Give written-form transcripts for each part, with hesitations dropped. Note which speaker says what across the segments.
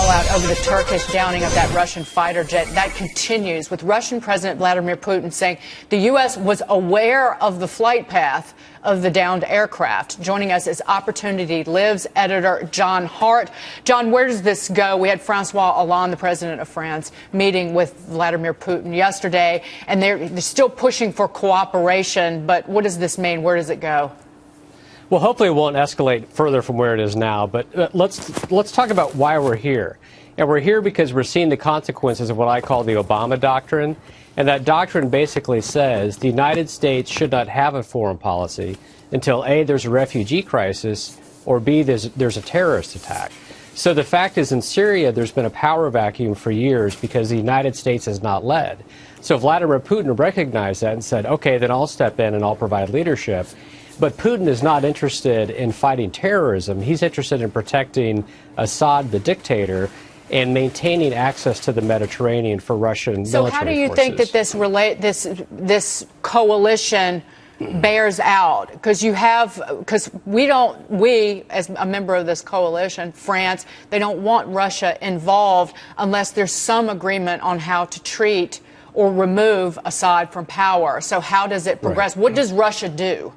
Speaker 1: fallout over the Turkish downing of that Russian fighter jet. That continues with Russian President Vladimir Putin saying the U.S. was aware of the flight path of the downed aircraft. Joining us is Opportunity Lives editor John Hart. John, where does this go? We had Francois Hollande, the president of France, meeting with Vladimir Putin yesterday, and they're still pushing for cooperation. But what does this mean? Where does it go?
Speaker 2: Well, hopefully it won't escalate further from where it is now, but let's talk about why we're here. And we're here because we're seeing the consequences of what I call the Obama doctrine. And that doctrine basically says the United States should not have a foreign policy until A, there's a refugee crisis, or B, there's a terrorist attack. So the fact is, in Syria, there's been a power vacuum for years because the United States has not led. So Vladimir Putin recognized that and said, okay, then I'll step in and I'll provide leadership. But Putin is not interested in fighting terrorism. He's interested in protecting Assad, the dictator, and maintaining access to the Mediterranean for Russian military forces. So how do you
Speaker 1: think that this coalition bears out? Because we, as a member of this coalition, France, they don't want Russia involved unless there's some agreement on how to treat or remove Assad from power. So how does it progress? Right. What does Russia do?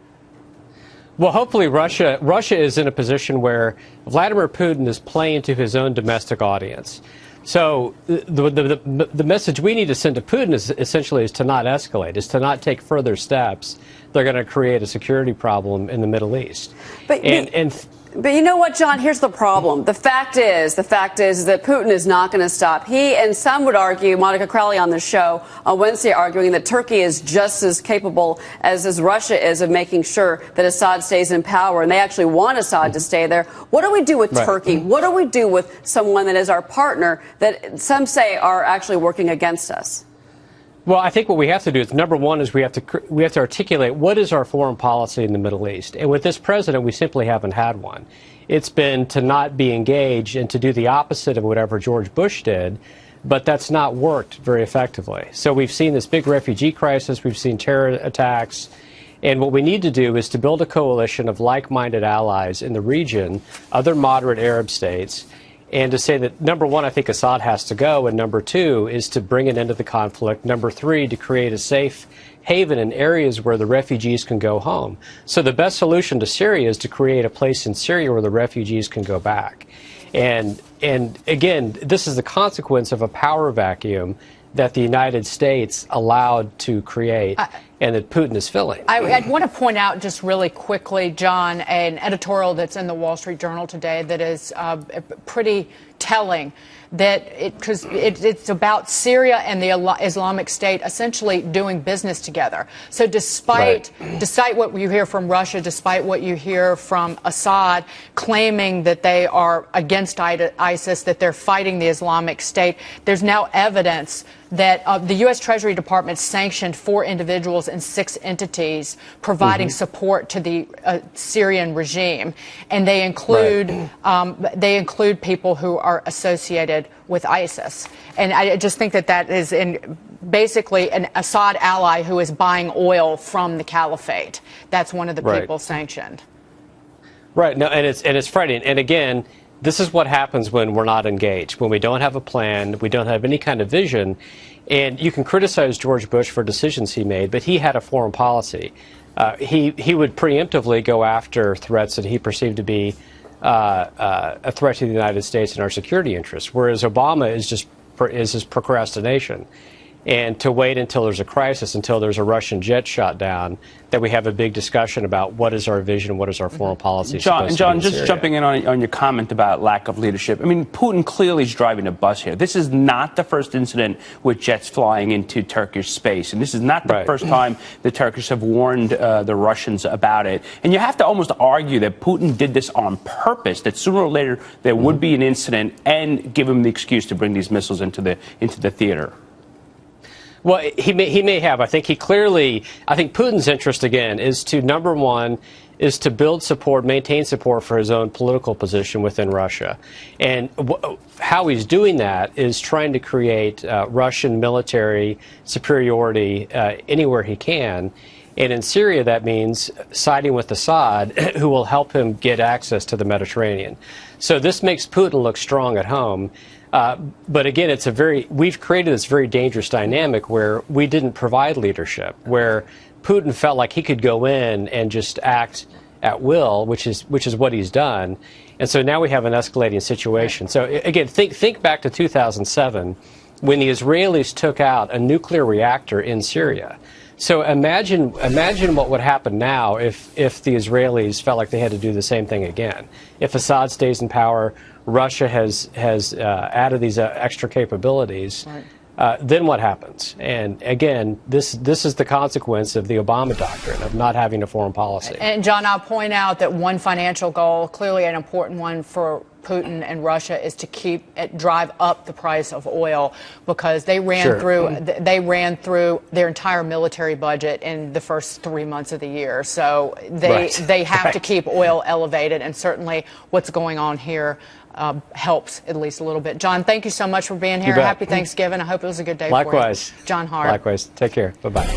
Speaker 2: Well, hopefully Russia is in a position where Vladimir Putin is playing to his own domestic audience. So the message we need to send to Putin is essentially to not escalate, is to not take further steps. They're going to create a security problem in the Middle East.
Speaker 3: But you know what, John? Here's the problem. The fact is that Putin is not going to stop. He and some would argue, Monica Crowley on the show on Wednesday arguing that Turkey is just as capable as Russia is of making sure that Assad stays in power, and they actually want Assad to stay there. What do we do with Turkey? What do we do with someone that is our partner that some say are actually working against us?
Speaker 2: Well, I think what we have to do is, number one, is we have to articulate what is our foreign policy in the Middle East. And with this president, we simply haven't had one. It's been to not be engaged and to do the opposite of whatever George Bush did, but that's not worked very effectively. So we've seen this big refugee crisis, we've seen terror attacks, and what we need to do is to build a coalition of like-minded allies in the region, other moderate Arab states, and to say that, number one, I think Assad has to go, and number two is to bring an end to the conflict. Number three, to create a safe haven in areas where the refugees can go home. So the best solution to Syria is to create a place in Syria where the refugees can go back. And again, this is the consequence of a power vacuum that the United States allowed to create and that Putin is filling.
Speaker 1: I want to point out just really quickly, John, an editorial that's in the Wall Street Journal today that is pretty telling, because it's about Syria and the Islamic State essentially doing business together. So despite what you hear from Russia, despite what you hear from Assad claiming that they are against ISIS, that they're fighting the Islamic State, there's now evidence that the U.S. Treasury Department sanctioned 4 individuals and 6 entities providing support to the Syrian regime, and they include people who are associated with ISIS. And I just think that is basically an Assad ally who is buying oil from the caliphate. That's one of the people sanctioned.
Speaker 2: Right. No, and it's frightening. And again, this is what happens when we're not engaged, when we don't have a plan, we don't have any kind of vision. And you can criticize George Bush for decisions he made, but he had a foreign policy. He would preemptively go after threats that he perceived to be a threat to the United States and our security interests, whereas Obama is just procrastination. And to wait until there's a crisis, until there's a Russian jet shot down, that we have a big discussion about what is our vision, what is our foreign policy.
Speaker 4: John, just jumping in on your comment about lack of leadership. I mean, Putin clearly is driving a bus here. This is not the first incident with jets flying into Turkish space, and this is not the first time the Turkish have warned the Russians about it. And you have to almost argue that Putin did this on purpose, that sooner or later there would be an incident, and give him the excuse to bring these missiles into the theater.
Speaker 2: Well, he may have. I think Putin's interest, again, is to, number one, is to build support, maintain support for his own political position within Russia. And how he's doing that is trying to create Russian military superiority anywhere he can. And in Syria, that means siding with Assad, who will help him get access to the Mediterranean. So this makes Putin look strong at home. But again, we've created this very dangerous dynamic where we didn't provide leadership, where Putin felt like he could go in and just act at will, which is what he's done. And so now we have an escalating situation. So again, think back to 2007 when the Israelis took out a nuclear reactor in Syria. So imagine what would happen now if the Israelis felt like they had to do the same thing again. If Assad stays in power, Russia has added these extra capabilities. Right. Then what happens? And again, this is the consequence of the Obama doctrine of not having a foreign policy.
Speaker 1: And John, I'll point out that one financial goal, clearly an important one for Putin and Russia, is to drive up the price of oil, because they ran through their entire military budget in the first 3 months of the year. So they have to keep oil elevated, and certainly what's going on here helps at least a little bit. John, thank you so much for being here. Happy Thanksgiving. I hope it was a good day for you.
Speaker 2: Likewise.
Speaker 1: John Hart.
Speaker 2: Likewise. Take care. Bye-bye.